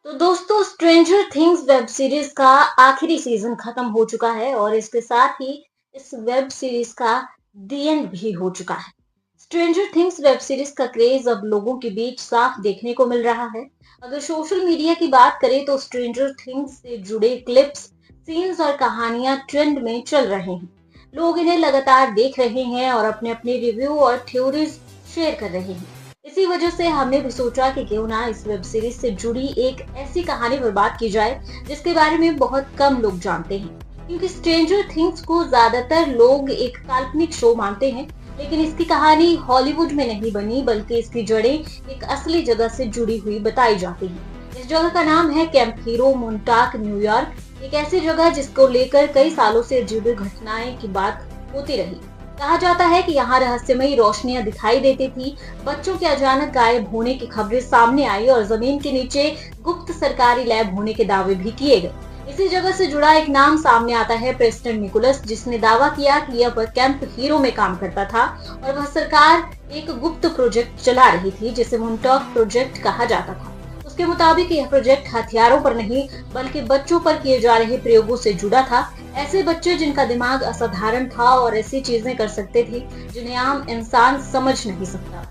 तो दोस्तों, stranger things web series का आखिरी सीजन खत्म हो चुका है और इसके साथ ही इस वेब सीरीज का दी एंड भी हो चुका है। स्ट्रेंजर थिंग्स वेब सीरीज का क्रेज अब लोगों के बीच साफ देखने को मिल रहा है। अगर सोशल मीडिया की बात करें तो स्ट्रेंजर थिंग्स से जुड़े क्लिप्स, सीन्स और कहानियां ट्रेंड में चल रहे हैं। लोग इन्हें लगातार देख रहे हैं और अपने अपने रिव्यू और थ्योरीज शेयर कर रहे हैं। इसी वजह से हमने भी सोचा कि क्यों ना इस वेब सीरीज से जुड़ी एक ऐसी कहानी पर बात की जाए जिसके बारे में बहुत कम लोग जानते हैं। क्योंकि स्ट्रेंजर थिंग्स को ज्यादातर लोग एक काल्पनिक शो मानते हैं, लेकिन इसकी कहानी हॉलीवुड में नहीं बनी बल्कि इसकी जड़ें एक असली जगह से जुड़ी हुई बताई जाती हैं। इस जगह का नाम है कैंप हीरो, मोन्टाक, न्यूयॉर्क। एक ऐसी जगह जिसको लेकर कई सालों से जुड़ी घटनाएं की बात होती रही। कहा जाता है कि यहाँ रहस्यमयी रोशनियां दिखाई देती थी, बच्चों के अचानक गायब होने की खबरें सामने आई और जमीन के नीचे गुप्त सरकारी लैब होने के दावे भी किए गए। इसी जगह से जुड़ा एक नाम सामने आता है, प्रेस्टन निकोलस, जिसने दावा किया कि यह कैंप हीरो में काम करता था और वह सरकार एक गुप्त प्रोजेक्ट चला रही थी जिसे मोन्टॉक प्रोजेक्ट कहा जाता था। उसके मुताबिक यह प्रोजेक्ट हथियारों पर नहीं बल्कि बच्चों पर किए जा रहे प्रयोगों से जुड़ा था। ऐसे बच्चे जिनका दिमाग असाधारण था और ऐसी चीजें कर सकते थे जिन्हें आम इंसान समझ नहीं सकता।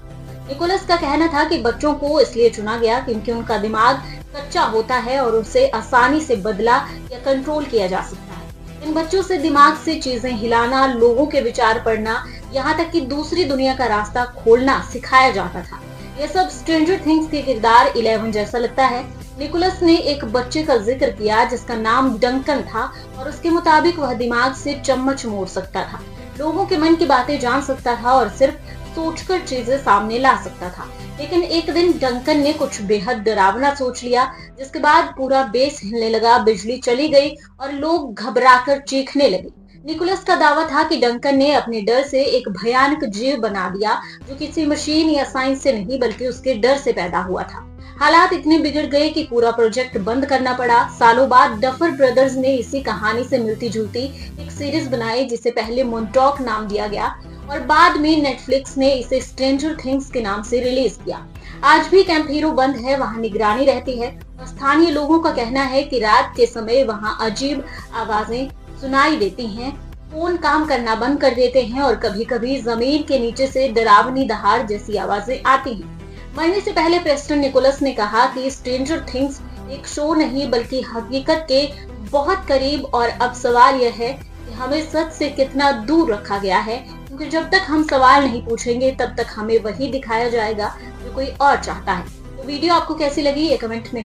निकोलस का कहना था कि बच्चों को इसलिए चुना गया क्योंकि उनका दिमाग कच्चा होता है और उसे आसानी से बदला या कंट्रोल किया जा सकता है। इन बच्चों से दिमाग से चीजें हिलाना, लोगों के विचार पढ़ना, यहाँ तक कि दूसरी दुनिया का रास्ता खोलना सिखाया जाता था। यह सब स्ट्रेंजर थिंग्स के किरदार 11 जैसा लगता है। निकोलस ने एक बच्चे का जिक्र किया जिसका नाम डंकन था और उसके मुताबिक वह दिमाग से चम्मच मोड़ सकता था, लोगों के मन की बातें जान सकता था और सिर्फ सोचकर चीजें सामने ला सकता था। लेकिन एक दिन डंकन ने कुछ बेहद डरावना सोच लिया, जिसके बाद पूरा बेस हिलने लगा, बिजली चली गई और लोग घबराकर चीखने लगे। निकोलस का दावा था कि डंकन ने अपने डर से एक भयानक जीव बना दिया जो किसी मशीन या साइंस से नहीं बल्कि उसके डर से पैदा हुआ था। हालात इतने बिगड़ गए कि पूरा प्रोजेक्ट बंद करना पड़ा। सालों बाद डफर ब्रदर्स ने इसी कहानी से मिलती जुलती एक सीरीज बनाई जिसे पहले मोन्टॉक नाम दिया गया और बाद में नेटफ्लिक्स ने इसे स्ट्रेंजर थिंग्स के नाम से रिलीज किया। आज भी कैंप हीरो बंद है, वहाँ निगरानी रहती है और स्थानीय लोगों का कहना है कि रात के समय वहाँ अजीब आवाजें सुनाई देती हैं, फोन काम करना बंद कर देते हैं और कभी कभी जमीन के नीचे से डरावनी दहाड़ जैसी आवाजें आती हैं। मरने से पहले प्रेस्टन निकोलस ने कहा कि स्ट्रेंजर थिंग्स एक शो नहीं बल्कि हकीकत के बहुत करीब, और अब सवाल यह है कि हमें सच से कितना दूर रखा गया है, क्योंकि जब तक हम सवाल नहीं पूछेंगे तब तक हमें वही दिखाया जाएगा जो कोई और चाहता है। तो वीडियो आपको कैसी लगी ये कमेंट में